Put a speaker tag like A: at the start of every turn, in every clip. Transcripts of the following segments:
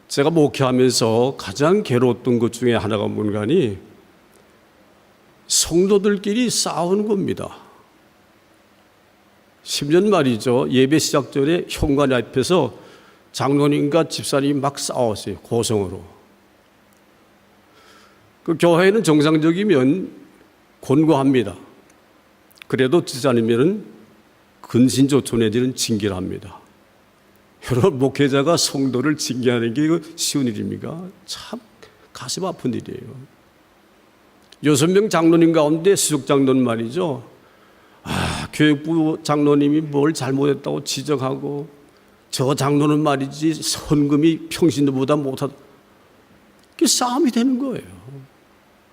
A: 제가 목회하면서 가장 괴로웠던 것 중에 하나가 뭔가니 성도들끼리 싸우는 겁니다. 10년 말이죠. 예배 시작 전에 현관 앞에서 장로님과 집사님이 막 싸웠어요. 고성으로. 그 교회는 정상적이면 권고합니다. 그래도 집사님은 근신조초 내지는 징계를 합니다. 여러분, 목회자가 성도를 징계하는 게 쉬운 일입니까? 참 가슴 아픈 일이에요. 6명 장로님 가운데 수석 장로는 말이죠. 교육부 장로님이 뭘 잘못했다고 지적하고, 저 장로는 말이지 헌금이 평신도보다 못하다. 그게 싸움이 되는 거예요.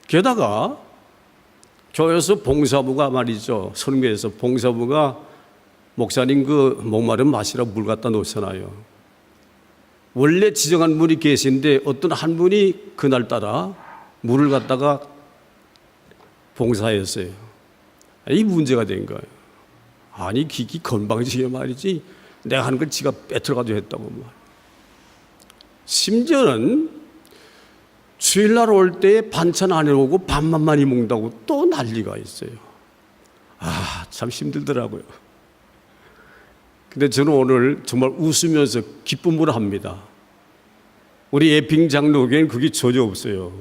A: 게다가 교회에서 봉사부가 말이죠. 선교에서 봉사부가 목사님 그 목마른 마시라 물 갖다 놓잖아요. 원래 지정한 분이 계신데 어떤 한 분이 그날따라 물을 갖다가 봉사했어요. 이 문제가 된 거예요. 아니 기기 건방지게 말이지 내가 하는 걸 지가 빼들어가지고 했다고 말. 심지어는 주일날 올 때 반찬 안 해오고 밥만 많이 먹는다고 또 난리가 있어요. 참 힘들더라고요. 근데 저는 오늘 정말 웃으면서 기쁨으로 합니다. 우리 예핑 장로교회는 그게 전혀 없어요.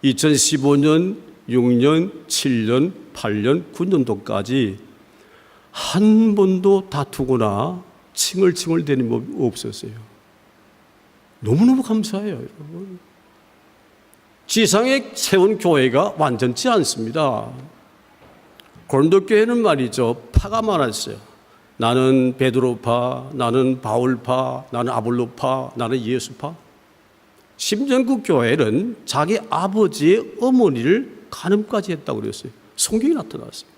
A: 2015년, 6년, 7년, 8년, 9년도까지 한 번도 다투거나 칭얼칭얼대는 법이 없었어요. 너무너무 감사해요, 여러분. 지상에 세운 교회가 완전치 않습니다. 고린도교회는 말이죠, 파가 많았어요. 나는 베드로파, 나는 바울파, 나는 아볼로파, 나는 예수파. 심지어 그 교회는 자기 아버지의 어머니를 간음까지 했다고 그랬어요. 성경이 나타났어요.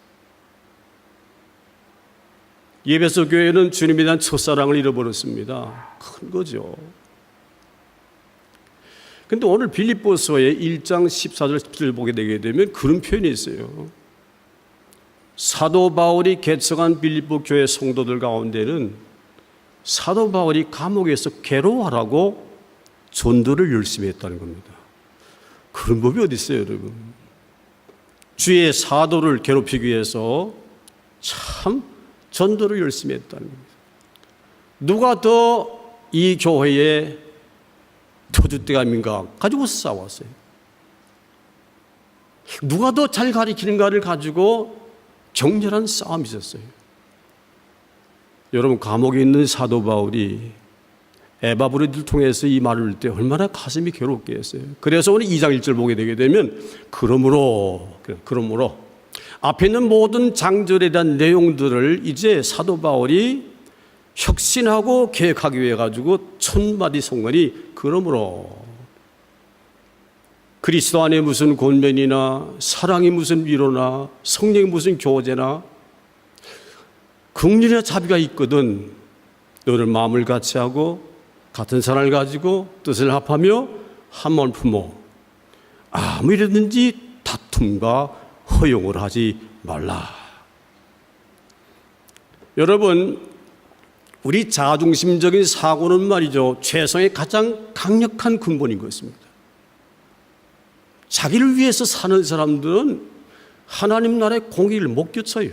A: 예배소 교회는 주님에 대한 첫사랑을 잃어버렸습니다. 큰 거죠. 근데 오늘 빌립보서의 1장 14절 17절 보게 되게 되면 그런 표현이 있어요. 사도 바울이 개척한 빌립보 교회 성도들 가운데는 사도 바울이 감옥에서 괴로워하라고 전도를 열심히 했다는 겁니다. 그런 법이 어디 있어요, 여러분? 주의 사도를 괴롭히기 위해서 참 전도를 열심히 했다는 겁니다. 누가 더 이 교회에 터줏대감인가 가지고 싸웠어요. 누가 더 잘 가르치는가를 가지고 격렬한 싸움이 있었어요. 여러분, 감옥에 있는 사도 바울이 에바브로를 통해서 이 말을 할 때 얼마나 가슴이 괴롭게 했어요. 그래서 오늘 2장 1절 보게 되게 되면 그러므로 앞에 있는 모든 장절에 대한 내용들을 이제 사도 바울이 혁신하고 계획하기 위해 가지고 1000마디 성문이 그러므로 그리스도 안에 무슨 권면이나 사랑이 무슨 위로나 성령이 무슨 교제나 긍휼이나 자비가 있거든 너를 마음을 같이 하고 같은 사랑을 가지고 뜻을 합하며 한 마음을 품어 아무 일이든지 다툼과 허용을 하지 말라. 여러분, 우리 자아중심적인 사고는 말이죠, 죄성의 가장 강력한 근본인 것입니다. 자기를 위해서 사는 사람들은 하나님 나라의 공의를 못 갖춰요.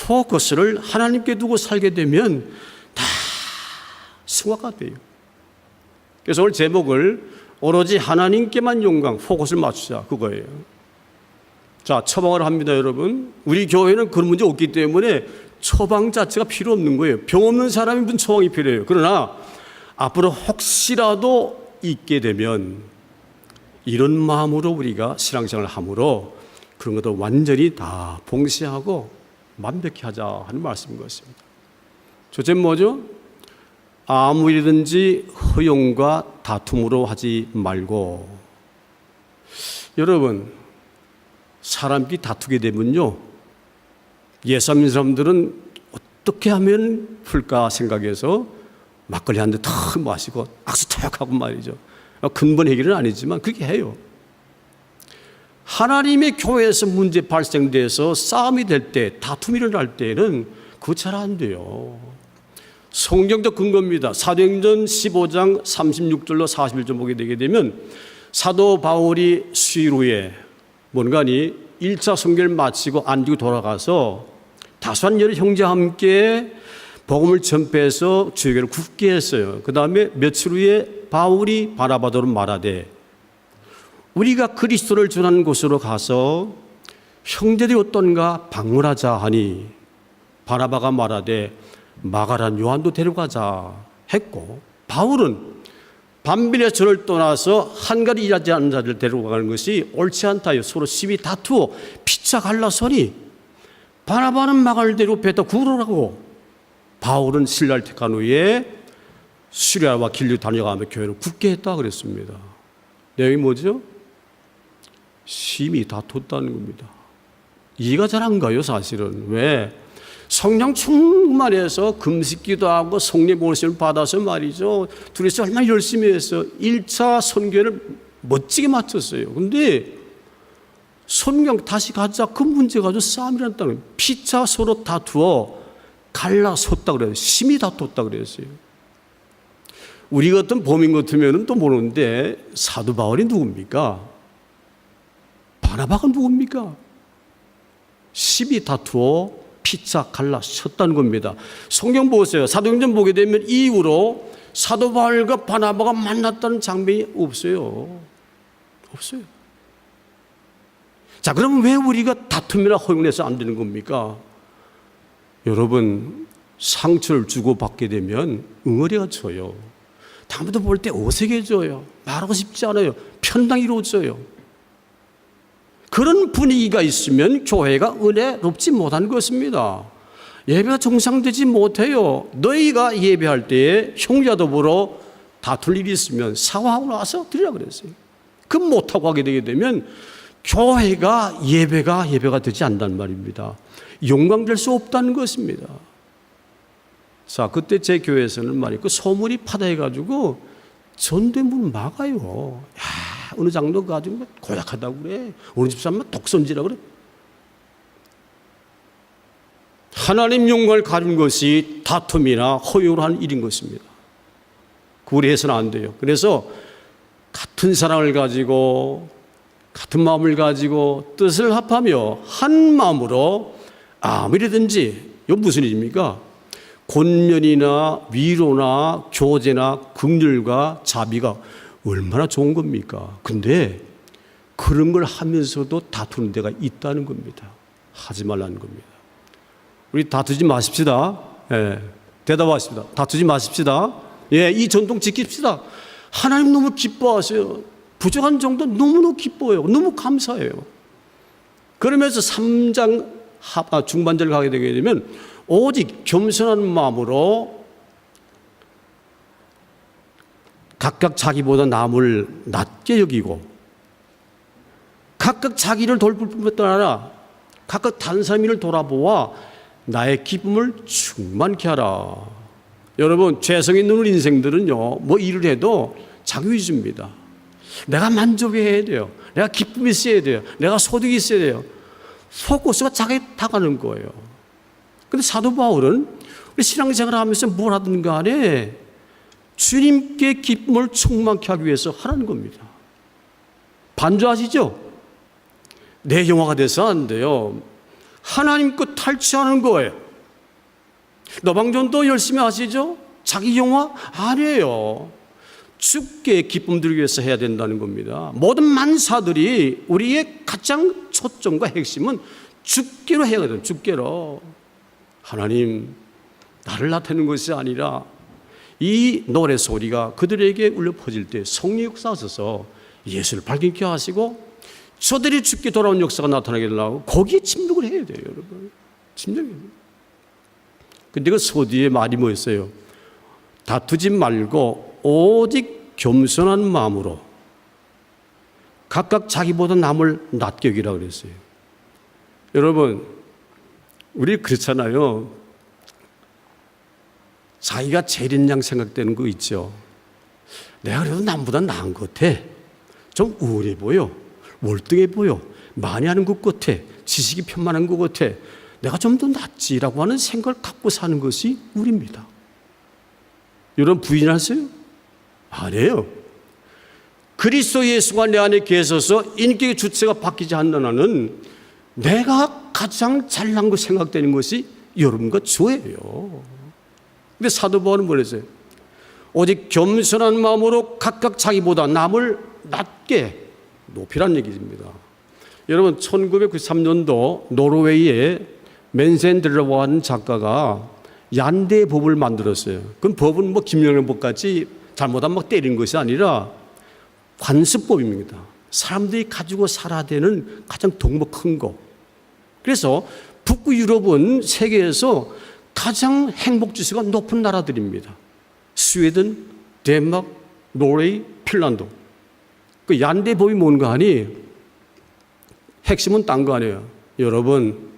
A: 포커스를 하나님께 두고 살게 되면 다 승화가 돼요. 그래서 오늘 제목을 오로지 하나님께만 영광, 포커스를 맞추자, 그거예요. 자, 처방을 합니다, 여러분. 우리 교회는 그런 문제 없기 때문에 처방 자체가 필요 없는 거예요. 병 없는 사람이 무슨 처방이 필요해요. 그러나 앞으로 혹시라도 있게 되면 이런 마음으로 우리가 신앙생활을 함으로 그런 것도 완전히 다 봉쇄하고 완벽히 하자 하는 말씀인 것입니다. 첫째 뭐죠? 아무 일이든지 허용과 다툼으로 하지 말고. 여러분, 사람끼리 다투게 되면요, 예수 믿는 사람들은 어떻게 하면 풀까 생각해서 막걸리 한 잔 탁 마시고 악수 탁 하고 말이죠. 근본 해결은 아니지만 그렇게 해요. 하나님의 교회에서 문제 발생돼서 싸움이 될 때, 다툼이 일어날 때는 그거 잘 안 돼요. 성경적 근거입니다. 사도행전 15장 36절로 41절 보게 되게 되면 사도 바울이 수일 후에 뭔가니 1차 선교를 마치고 안디고 돌아가서 다수한 여러 형제와 함께 복음을 전폐해서 주교를 굳게 했어요. 그 다음에 며칠 후에 바울이 바나바더로 말하되 우리가 그리스도를 전하는 곳으로 가서 형제들이 어떤가 방문하자 하니 바나바가 말하되 마가란 요한도 데려가자 했고, 바울은 반빌의 절을 떠나서 한가리 일하지 않는 자를 데려가는 것이 옳지 않다요. 서로 시비 다투어 피차 갈라서니 바나바는 마가를 데리고 배다 구르라고, 바울은 신라를 택한 후에 수리아와 길로 다녀가며 교회를 굳게 했다 그랬습니다. 내용이 뭐죠? 심히 다퉜다는 겁니다. 이해가 잘 안 가요, 사실은. 왜? 성령 충만해서 금식기도 하고 성령 보내심을 받아서 말이죠. 둘이서 얼마나 열심히 해서 1차 선교를 멋지게 마쳤어요. 근데 성령 다시 가자, 그 문제 가지고 싸움이 났다는 거예요. 피차 서로 다투어 갈라섰다 그래요. 심히 다퉜다 그랬어요. 우리 같은 범인 같으면 또 모르는데 사도 바울이 누굽니까? 바나바가 누굽니까? 심히 다투어 피차 갈라섰다는 겁니다. 성경 보세요. 사도행전 보게 되면 이후로 사도 바울과 바나바가 만났다는 장면이 없어요. 없어요. 자, 그럼 왜 우리가 다툼이나 허용해서 안 되는 겁니까? 여러분, 상처를 주고받게 되면 응어리가 져요. 다음부터 볼 때 어색해져요. 말하고 싶지 않아요. 편당이 이루어져요. 그런 분위기가 있으면 교회가 은혜롭지 못한 것입니다. 예배가 정상되지 못해요. 너희가 예배할 때에 형제와 더불어 다툴 일이 있으면 사과하고 나서 드리라 그랬어요. 그 못하고 하게 되게 되면 교회가 예배가 되지 않는단 말입니다. 영광될 수 없다는 것입니다. 자, 그때 제 교회에서는 말이고 소문이 파다해가지고 전대문 막아요. 야, 어느 장로 가지고 고약하다고 그래. 어느 집사람은 독선지라고 그래. 하나님 영광을 가진 것이 다툼이나 허용을 하는 일인 것입니다. 그리 해서는 안 돼요. 그래서 같은 사랑을 가지고 같은 마음을 가지고 뜻을 합하며 한 마음으로 아무리든지, 이거 무슨 일입니까? 권면이나 위로나 교제나 긍휼과 자비가 얼마나 좋은 겁니까? 근데 그런 걸 하면서도 다투는 데가 있다는 겁니다. 하지 말라는 겁니다. 우리 다투지 마십시다. 예, 대답하십시다. 다투지 마십시다. 예, 이 전통 지킵시다. 하나님 너무 기뻐하세요. 부족한 정도 너무너무 기뻐요. 너무 감사해요. 그러면서 3장 중반절을 가게 되게 되면 오직 겸손한 마음으로 각각 자기보다 남을 낮게 여기고 각각 자기를 돌볼 뿐만 아니라 각각 다른 사람을 돌아보아 나의 기쁨을 충만케 하라. 여러분, 죄성 있는 인생들은요, 뭐 일을 해도 자기위주입니다. 내가 만족해야 돼요. 내가 기쁨이 있어야 돼요. 내가 소득이 있어야 돼요. 포커스가 자기에 다가는 거예요. 근데 사도 바울은 우리 신앙생활을 하면서 뭘 하든 간에 주님께 기쁨을 충만케 하기 위해서 하라는 겁니다. 반주하시죠? 내 영화가 돼서 안 돼요. 하나님 것 탈취하는 거예요. 노방전도 열심히 하시죠? 자기 영화? 아니에요. 주께 기쁨 드리기 위해서 해야 된다는 겁니다. 모든 만사들이 우리의 가장 초점과 핵심은 주께로 해야 돼요. 주께로. 하나님, 나를 나타내는 것이 아니라 이 노래 소리가 그들에게 울려 퍼질 때 성령 역사하셔서 예수를 발견케 하시고 저들이 주께 돌아온 역사가 나타나게 되려고 거기에 침묵을 해야 돼요, 여러분. 침묵해야 돼요. 근데 그 소디의 말이 뭐였어요? 다투지 말고 오직 겸손한 마음으로 각각 자기보다 남을 낮게 여기라 그랬어요. 여러분, 우리 그렇잖아요. 자기가 제일인 양 생각되는 거 있죠. 내가 그래도 남보다 나은 것 같아. 좀 우울해 보여. 월등해 보여. 많이 하는 것 같아. 지식이 편만한 것 같아. 내가 좀 더 낫지라고 하는 생각을 갖고 사는 것이 우리입니다. 여러분 부인하세요? 아니에요. 그리스도 예수가 내 안에 계셔서 인격의 주체가 바뀌지 않는 한은 내가 가장 잘난 거 생각되는 것이 여러분과 저예요. 근데 사도 바울은 뭐랬어요? 오직 겸손한 마음으로 각각 자기보다 남을 낮게 높이란 얘기입니다. 여러분 1993년도 노르웨이의 맨센들러와 하는 작가가 얀대 법을 만들었어요. 그 법은 뭐 김영란 법같이 잘못하면 막 때리는 것이 아니라 관습법입니다. 사람들이 가지고 살아야 되는 가장 덕목 큰 거. 그래서 북부 유럽은 세계에서 가장 행복 지수가 높은 나라들입니다. 스웨덴, 덴마크, 노르웨이, 핀란드. 그 얀대 법이 뭔가 하니 핵심은 딴 거 아니에요. 여러분,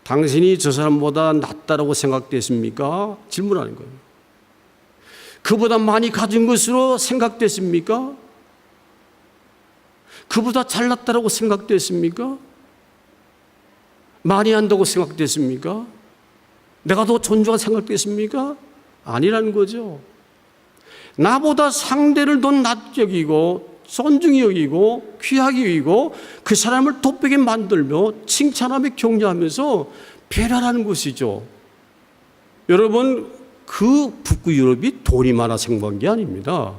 A: 당신이 저 사람보다 낫다라고 생각됐습니까? 질문하는 거예요. 그보다 많이 가진 것으로 생각됐습니까? 그보다 잘났다라고 생각됐습니까? 많이 한다고 생각됐습니까? 내가 더 존중한 생각됐습니까? 아니라는 거죠. 나보다 상대를 더 낮게 여기고 존중히 여기고 귀하게 여기고 그 사람을 돋보게 만들며 칭찬하며 격려하면서 배려하는 것이죠. 여러분, 그 북부 유럽이 돈이 많아서 행복한 게 아닙니다.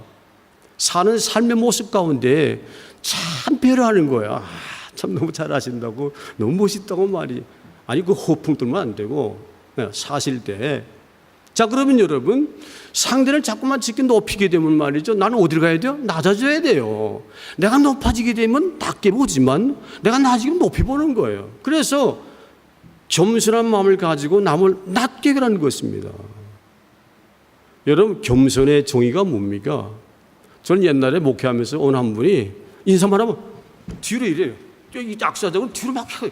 A: 사는 삶의 모습 가운데 참 배려하는 거야. 참 너무 잘하신다고, 너무 멋있다고 말이. 아니, 그 호풍 들면 안 되고, 사실 때. 자, 그러면 여러분, 상대를 자꾸만 지켜 높이게 되면 말이죠. 나는 어디로 가야 돼요? 낮아져야 돼요. 내가 높아지게 되면 낮게 보지만 내가 낮아지면 높이 보는 거예요. 그래서 겸손한 마음을 가지고 남을 낮게 하는 것입니다. 여러분, 겸손의 정의가 뭡니까? 저는 옛날에 목회하면서 어느 한 분이 인사만 하면 뒤로 이래요. 이 악수하자고 뒤로 막 해요.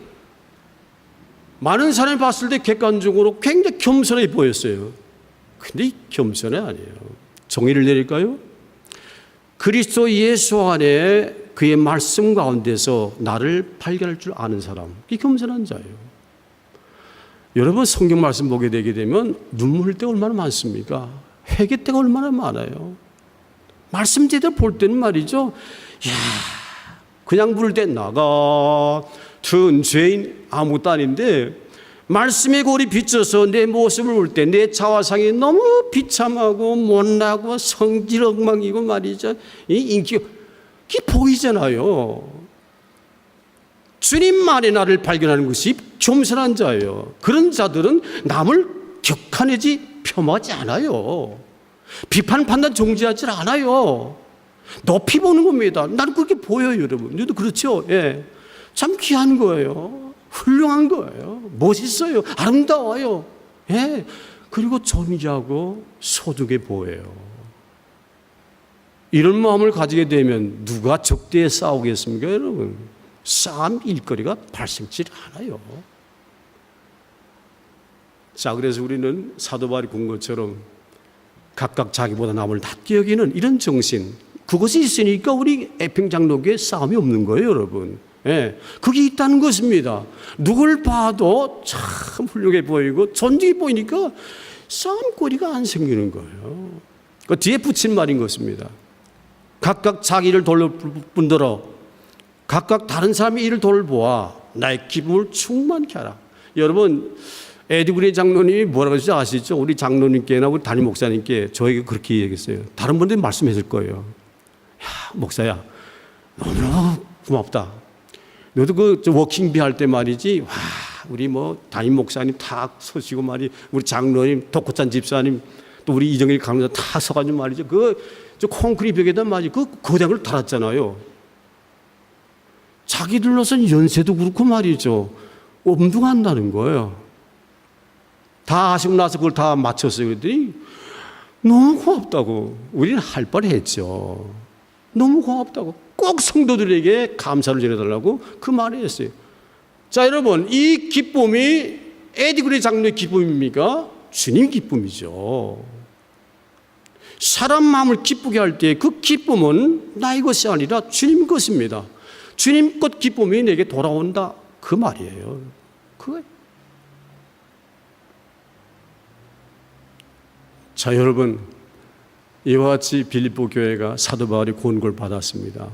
A: 많은 사람이 봤을 때 객관적으로 굉장히 겸손해 보였어요. 근데 이 겸손이 아니에요. 정의를 내릴까요? 그리스도 예수 안에 그의 말씀 가운데서 나를 발견할 줄 아는 사람, 이 겸손한 자예요. 여러분 성경 말씀 보게 되게 되면 눈물 흘릴 때가 얼마나 많습니까? 회개 때가 얼마나 많아요. 말씀 제대로 볼 때는 말이죠. 야, 그냥 부를 때 나가 든 죄인 아무것도 아닌데 말씀의 골이 비쳐서 내 모습을 볼 때 내 자화상이 너무 비참하고 못나고 성질 엉망이고 말이죠. 이 인기가 이게 보이잖아요. 주님만의 나를 발견하는 것이 겸손한 자예요. 그런 자들은 남을 격하내지 폄하하지 않아요. 비판 판단 정지하지 않아요. 높이 보는 겁니다. 나는 그렇게 보여요, 여러분. 저도 그렇죠. 예. 참 귀한 거예요. 훌륭한 거예요. 멋있어요. 아름다워요. 예. 그리고 존귀하고 소중해 보여요. 이런 마음을 가지게 되면 누가 적대에 싸우겠습니까, 여러분? 싸움 일거리가 발생치 않아요. 자, 그래서 우리는 사도 바울이 군 것처럼 각각 자기보다 남을 낮게 여기는 이런 정신, 그것이 있으니까 우리 에핑장로교에 싸움이 없는 거예요, 여러분. 예, 그게 있다는 것입니다. 누굴 봐도 참 훌륭해 보이고 존중해 보이니까 싸움거리가 안 생기는 거예요. 그 뒤에 붙인 말인 것입니다. 각각 자기를 돌볼 뿐더러 각각 다른 사람의 일을 돌보아 나의 기쁨을 충만케 하라. 여러분, 에디구리 장로님이 뭐라고 하시죠? 아시죠? 우리 장로님께나 우리 담임 목사님께 저에게 그렇게 얘기했어요. 다른 분들이 말씀하실 거예요. 야, 목사야, 너무너무 고맙다. 너도 그 워킹비 할 때 말이지, 와, 우리 뭐 담임 목사님 다 서시고 말이, 우리 장로님, 독고찬 집사님, 또 우리 이정일 강사 다 서가지고 말이죠. 저 콘크리트 벽에다 말이지, 그 거장을 달았잖아요. 자기들로서는 연세도 그렇고 말이죠. 엄두간다는 거예요. 다 하시고 나서 그걸 다 맞췄어요. 그랬더니 너무 고맙다고. 우리는 할 뻔했죠. 너무 고맙다고. 꼭 성도들에게 감사를 전해달라고 그 말을 했어요. 자, 여러분, 이 기쁨이 에디구리 장로의 기쁨입니까? 주님 기쁨이죠. 사람 마음을 기쁘게 할 때 그 기쁨은 나의 것이 아니라 주님 것입니다. 주님 것 기쁨이 내게 돌아온다, 그 말이에요. 그거예요. 자, 여러분, 이와 같이 빌립보 교회가 사도 바울의 권고를 받았습니다.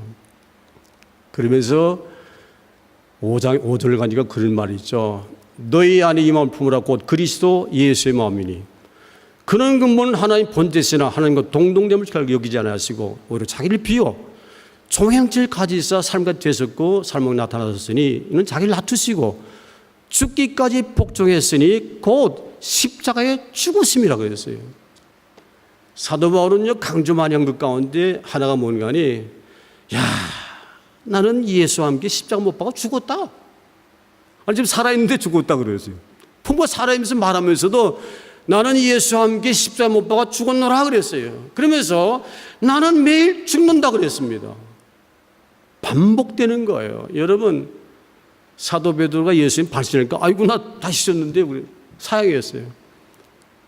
A: 그러면서 5절 가니까 그런 말이 있죠. 너희 안에 이 마음을 품으라 곧 그리스도 예수의 마음이니 그는 근본 하나님 본체시나 하나님과 동등됨을 여기지 않으시고 오히려 자기를 비워 종형체를 가지사 삶과 되셨고 삶을 나타나셨으니 이는 자기를 낮추시고 죽기까지 복종했으니 곧 십자가에 죽으심이라고 했어요. 사도 바울은요 강조 많이 한 것 가운데 하나가 뭔가니 나는 예수와 함께 십자가 못 박아 죽었다. 아니 지금 살아있는데 죽었다 그랬어요. 부모가 살아있으면서 말하면서도 나는 예수와 함께 십자가 못 박아 죽었노라 그랬어요. 그러면서 나는 매일 죽는다 그랬습니다. 반복되는 거예요. 여러분 사도 베드로가 예수님 발신하니까 아이고 나 다시 씻었는데 우리 사양이었어요.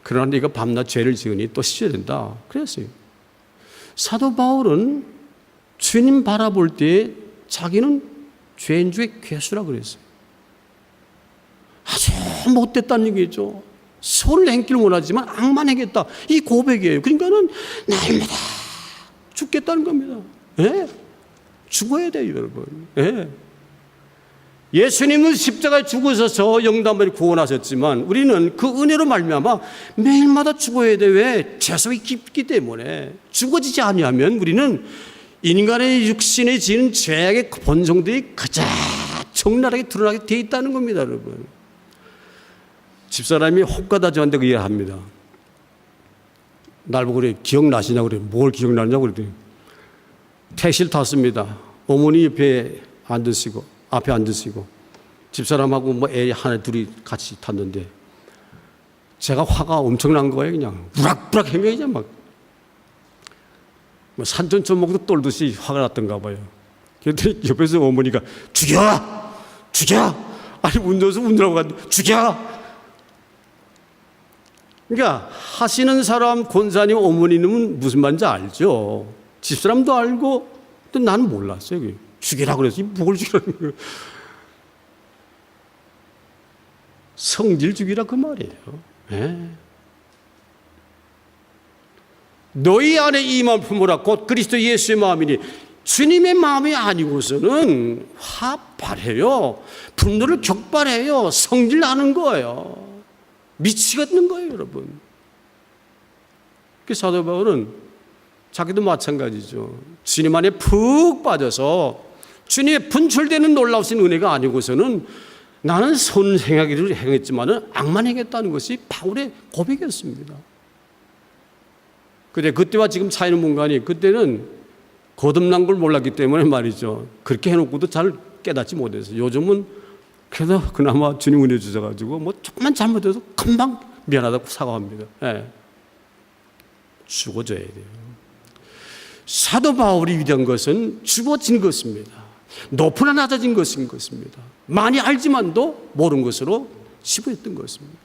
A: 그러나 네가 밤낮 죄를 지으니 또 씻어야 된다 그랬어요. 사도 바울은 주님 바라볼 때 자기는 죄인 중에 괴수라 그랬어요. 아주 못됐다는 얘기죠. 손을 행기를 원하지만 악만 행했다. 이 고백이에요. 그러니까는 날마다 죽겠다는 겁니다. 예? 죽어야 돼요, 여러분. 예. 예수님은 십자가에 죽으셔서 영단번에 구원하셨지만 우리는 그 은혜로 말미암아 매일마다 죽어야 돼. 왜? 죄성이 깊기 때문에 죽어지지 아니하면 우리는 인간의 육신에 지은 죄악의 본성들이 가장 적나라하게 드러나게 되어 있다는 겁니다, 여러분. 집사람이 혹가다 저한테 그 얘기를 합니다. 날 보고 그래, 기억나시냐고 그래. 뭘 기억나냐고 그랬더니 택시를 탔습니다. 어머니 옆에 앉으시고 앞에 앉으시고 집사람하고 뭐 애 하나 둘이 같이 탔는데 제가 화가 엄청난 거예요. 그냥 우락부락 행해이죠 막. 뭐 산천초목도 떨듯이 화가 났던가 봐요. 그랬더니 옆에서 어머니가 죽여! 아니 운전하고 갔는데 죽여! 그러니까 하시는 사람 권사님 어머니는 무슨 말인지 알죠. 집사람도 알고 또 나는 몰랐어요. 죽이라 그래서 뭘 죽이라는 거예요. 성질 죽이라 그 말이에요. 네. 너희 안에 이 마음 품으라 곧 그리스도 예수의 마음이니 주님의 마음이 아니고서는 화발해요. 분노를 격발해요. 성질 나는 거예요. 미치겠는 거예요, 여러분. 그 사도 바울은 자기도 마찬가지죠. 주님 안에 푹 빠져서 주님의 분출되는 놀라우신 은혜가 아니고서는 나는 선을 행하기를 행했지만 악만 행했다는 것이 바울의 고백이었습니다. 근데 그때와 지금 차이는 뭔가니 그때는 거듭난 걸 몰랐기 때문에 말이죠. 그렇게 해놓고도 잘 깨닫지 못해서 요즘은 그래도 그나마 주님 은혜 주셔가지고 뭐 조금만 잘못해서 금방 미안하다고 사과합니다. 네. 죽어져야 돼요. 사도 바울이 위대한 것은 죽어진 것입니다. 높으나 낮아진 것인 것입니다. 많이 알지만도 모르는 것으로 치부했던 것입니다.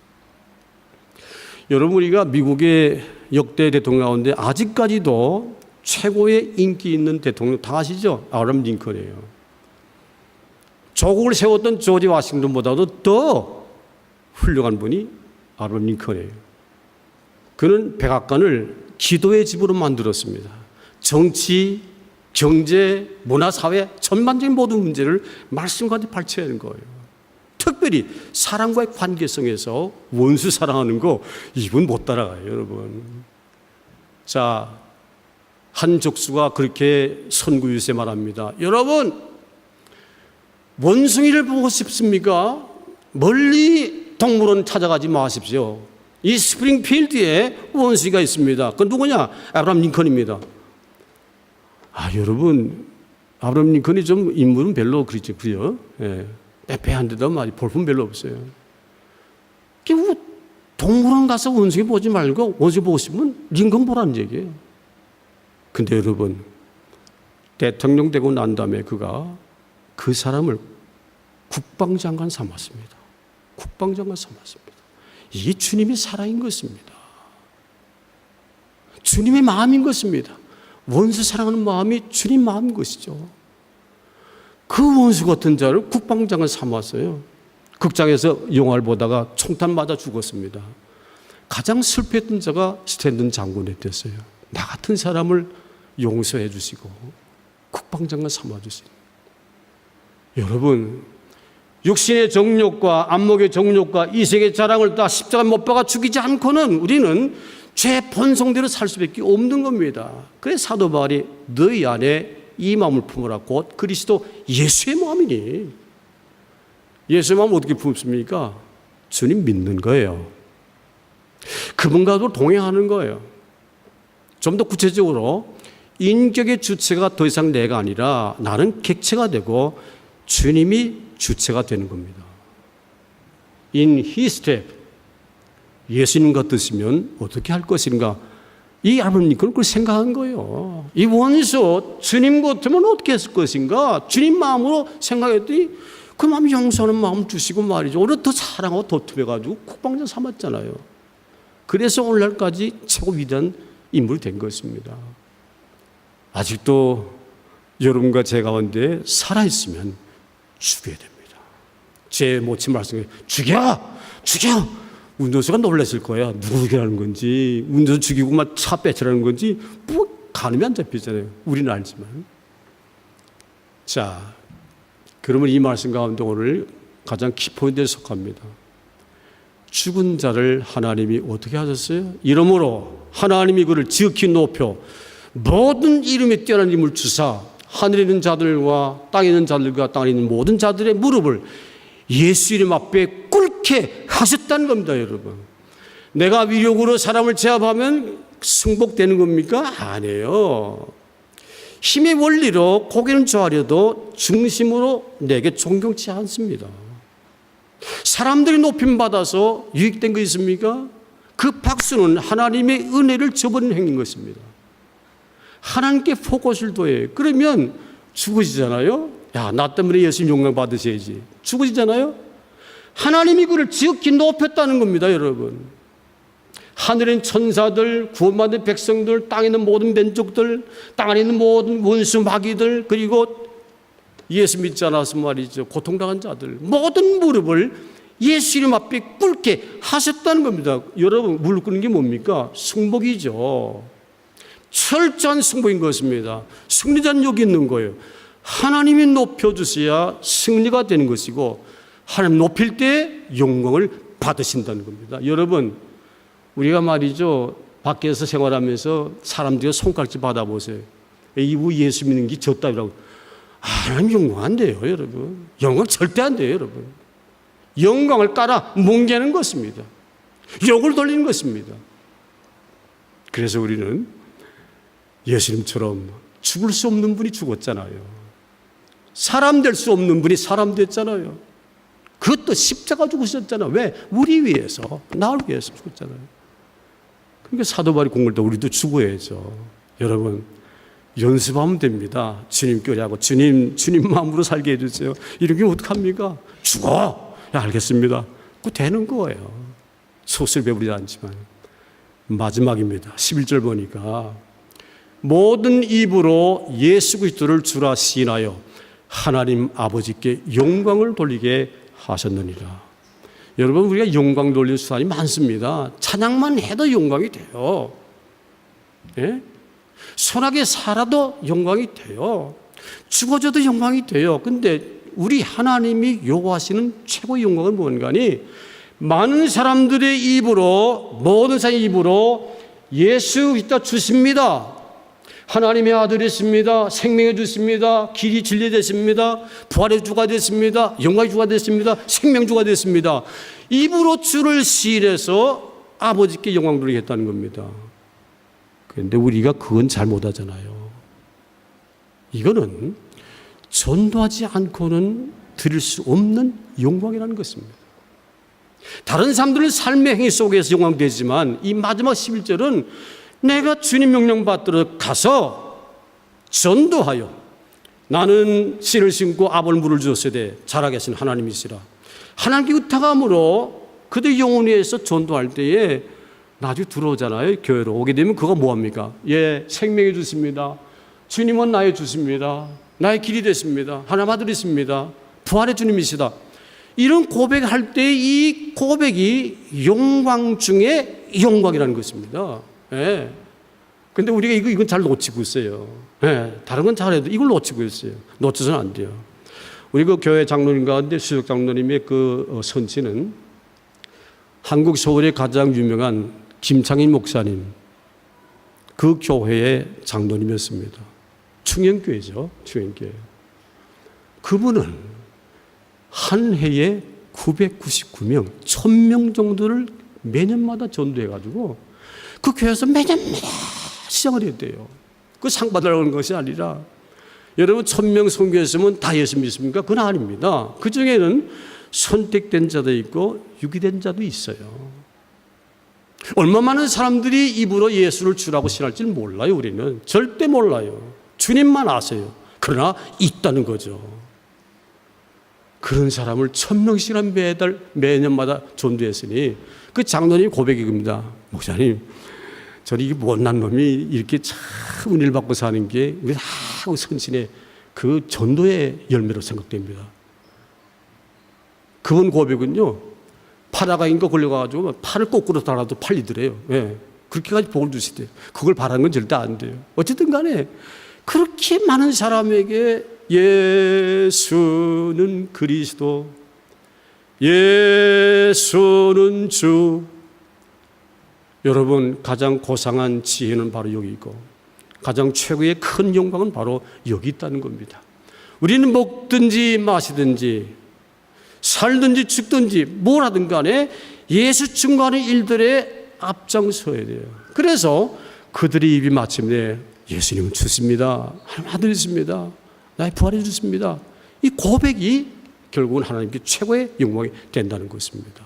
A: 여러분 우리가 미국의 역대 대통령 가운데 아직까지도 최고의 인기 있는 대통령 다 아시죠? 아브라함 링컨이에요. 조국을 세웠던 조지 워싱턴보다도 더 훌륭한 분이 아브라함 링컨이에요. 그는 백악관을 기도의 집으로 만들었습니다. 정치, 경제, 문화, 사회 전반적인 모든 문제를 말씀과 함께 발췌하는 거예요. 특별히 사랑과의 관계성에서 원수 사랑하는 거 이분 못 따라가요, 여러분. 자, 한 족수가 그렇게 선구유세 말합니다. 여러분, 원숭이를 보고 싶습니까? 멀리 동물원 찾아가지 마십시오. 이 스프링필드에 원숭이가 있습니다. 그 누구냐? 아브라함 링컨입니다. 여러분, 아브라함 링컨이 좀 인물은 별로 그렇죠, 그죠? 예. 빼빼한데도 말이 볼품 별로 없어요. 동물원 가서 원숭이 보지 말고 원숭이 보고 싶으면 링컨 보라는 얘기예요. 근데 여러분, 대통령 되고 난 다음에 그가 그 사람을 국방장관 삼았습니다. 국방장관 삼았습니다. 이게 주님의 사랑인 것입니다. 주님의 마음인 것입니다. 원수 사랑하는 마음이 주님 마음인 것이죠. 그 원수 같은 자를 국방장관 삼았어요. 극장에서 영화를 보다가 총탄 맞아 죽었습니다. 가장 슬펐던 자가 스탠든 장군이 됐어요. 나 같은 사람을 용서해 주시고 국방장관 삼아 주시는. 여러분, 육신의 정욕과 안목의 정욕과 이색의 자랑을 다 십자가에 못 박아 죽이지 않고는 우리는 죄 본성대로 살 수밖에 없는 겁니다. 그래서 사도 바울이 너희 안에 이 마음을 품으라 곧 그리스도 예수의 마음이니. 예수의 마음 어떻게 품습니까? 주님 믿는 거예요. 그분과도 동행하는 거예요. 좀 더 구체적으로 인격의 주체가 더 이상 내가 아니라 나는 객체가 되고 주님이 주체가 되는 겁니다. In His step, 예수님 같으시면 어떻게 할 것인가? 이 아버님 그걸 생각한 거예요. 이 원수 주님 같으면 어떻게 했을 것인가? 주님 마음으로 생각했더니 그 마음 용서하는 마음 주시고 말이죠. 오히려 더 사랑하고 도톰해가지고 국방장 삼았잖아요. 그래서 오늘날까지 최고 위대한 인물이 된 것입니다. 아직도 여러분과 제 가운데 살아있으면 죽여야 됩니다. 제 모친 말씀에 죽여! 운전수가 놀랐을 거야. 누구 죽이라는 건지, 운전수 죽이고 막 차 뺏으라는 건지, 뭐 가늠이 안 잡히잖아요. 우리는 알지만. 자, 그러면 이 말씀 가운데 오늘 가장 키포인트에 속합니다. 죽은 자를 하나님이 어떻게 하셨어요? 이러므로 하나님이 그를 지극히 높여 모든 이름에 뛰어난 이름을 주사 하늘에 있는 자들과 땅에 있는 자들과 땅에 있는 모든 자들의 무릎을 예수 이름 앞에 꿇게 하셨다는 겁니다, 여러분. 내가 위력으로 사람을 제압하면 승복되는 겁니까? 아니에요. 힘의 원리로 고개는 저하려도 중심으로 내게 존경치 않습니다. 사람들이 높임 받아서 유익된 거 있습니까? 그 박수는 하나님의 은혜를 저버리는 행위인 것입니다. 하나님께 포커스를 둬요. 그러면 죽어지잖아요. 야, 나 때문에 예수님 영광 받으셔야지. 죽어지잖아요. 하나님이 그를 지극히 높였다는 겁니다, 여러분. 하늘에 있는 천사들, 구원받은 백성들, 땅에 있는 모든 민족들, 땅 안에 있는 모든 원수 마귀들, 그리고 예수 믿지 않아서 말이죠, 고통당한 자들, 모든 무릎을 예수 이름 앞에 꿇게 하셨다는 겁니다. 여러분, 무릎 꿇는 게 뭡니까? 승복이죠. 철저한 승복인 것입니다. 승리자는 여기 있는 거예요. 하나님이 높여주셔야 승리가 되는 것이고, 하나님 높일 때 영광을 받으신다는 겁니다. 여러분, 우리가 말이죠, 밖에서 생활하면서 사람들이 손가락질 받아보세요. 이거 예수 믿는 게 졌다고. 하나님 영광 안 돼요, 여러분. 영광 절대 안 돼요, 여러분. 영광을 깔아 뭉개는 것입니다. 욕을 돌리는 것입니다. 그래서 우리는 예수님처럼 죽을 수 없는 분이 죽었잖아요. 사람 될 수 없는 분이 사람 됐잖아요. 그것도 십자가 죽으셨잖아요. 왜? 우리 위해서, 나를 위해서 죽었잖아요. 그러니까 사도 바울이 공부할 때 우리도 죽어야죠. 여러분, 연습하면 됩니다. 주님 꾀하고 주님 마음으로 살게 해주세요. 이렇게 어떡합니까? 죽어! 야, 알겠습니다. 그거 되는 거예요. 소설 배우지 않지만. 마지막입니다. 11절 보니까 모든 입으로 예수 그리스도를 주라 시인하여 하나님 아버지께 영광을 돌리게 하셨느니라. 여러분, 우리가 영광 돌릴 수단이 많습니다. 찬양만 해도 영광이 돼요. 예? 선하게 살아도 영광이 돼요. 죽어져도 영광이 돼요. 근데 우리 하나님이 요구하시는 최고의 영광은 뭔가니? 많은 사람들의 입으로, 모든 사람의 입으로 예수 그리스도 주십니다. 하나님의 아들이십니다. 생명의 주십니다. 길이 진리 되십니다. 부활의 주가 됐습니다. 영광의 주가 됐습니다. 생명 주가 됐습니다. 입으로 주를 시인해서 아버지께 영광 돌리게 했다는 겁니다. 그런데 우리가 그건 잘 못하잖아요. 이거는 전도하지 않고는 드릴 수 없는 영광이라는 것입니다. 다른 사람들은 삶의 행위 속에서 영광되지만 이 마지막 11절은 내가 주님 명령 받들어 가서 전도하여 나는 씨를 심고 아버를 물을 주었으되 자라계신 하나님이시라. 하나님께 의탁함으로 그들 영혼 위해서 전도할 때에 나중에 들어오잖아요. 교회로 오게 되면 그거 뭐합니까? 예, 생명이 주십니다. 주님은 나의 주십니다. 나의 길이 됐습니다. 하나님 아들이십니다. 부활의 주님이시다. 이런 고백할 때 이 고백이 영광 중에 영광이라는 것입니다. 예. 근데 우리가 이건 잘 놓치고 있어요. 네, 다른 건 잘해도 이걸 놓치고 있어요. 놓쳐서는 안 돼요. 우리 그 교회 장로님 가운데 수석 장로님의 그 선지는 한국 서울의 가장 유명한 김창인 목사님, 그 교회의 장로님이었습니다. 충영교회죠. 충영교회. 그분은 한 해에 999명, 1000명 정도를 매년마다 전도해가지고 그 교회에서 매년마다 시장을 해야 돼요. 그 상 받으려는 것이 아니라, 여러분 1000명 선교했으면 다 예수 믿습니까? 그건 아닙니다. 그 중에는 선택된 자도 있고 유기된 자도 있어요. 얼마 많은 사람들이 입으로 예수를 주라고 신할지는 몰라요. 우리는 절대 몰라요. 주님만 아세요. 그러나 있다는 거죠. 그런 사람을 1000명씩이나 매년마다 전도했으니 그 장로님 고백이 겁니다. 목사님, 저는 이 못난 놈이 이렇게 참 은혜를 받고 사는 게 우리 다 선신의 그 전도의 열매로 생각됩니다. 그분 고백은요, 파라가인 거 걸려가지고 팔을 거꾸로 달아도 팔리더래요. 예. 그렇게까지 복을 주시대요. 그걸 바라는 건 절대 안 돼요. 어쨌든 간에 그렇게 많은 사람에게 예수는 그리스도, 예수는 주. 여러분, 가장 고상한 지혜는 바로 여기 있고 가장 최고의 큰 영광은 바로 여기 있다는 겁니다. 우리는 먹든지 마시든지 살든지 죽든지 뭘 하든 간에 예수 증거하는 일들에 앞장서야 돼요. 그래서 그들의 입이 마침내 예수님은 주십니다, 하나님 아들이십니다, 나의 부활해 주십니다, 이 고백이 결국은 하나님께 최고의 영광이 된다는 것입니다.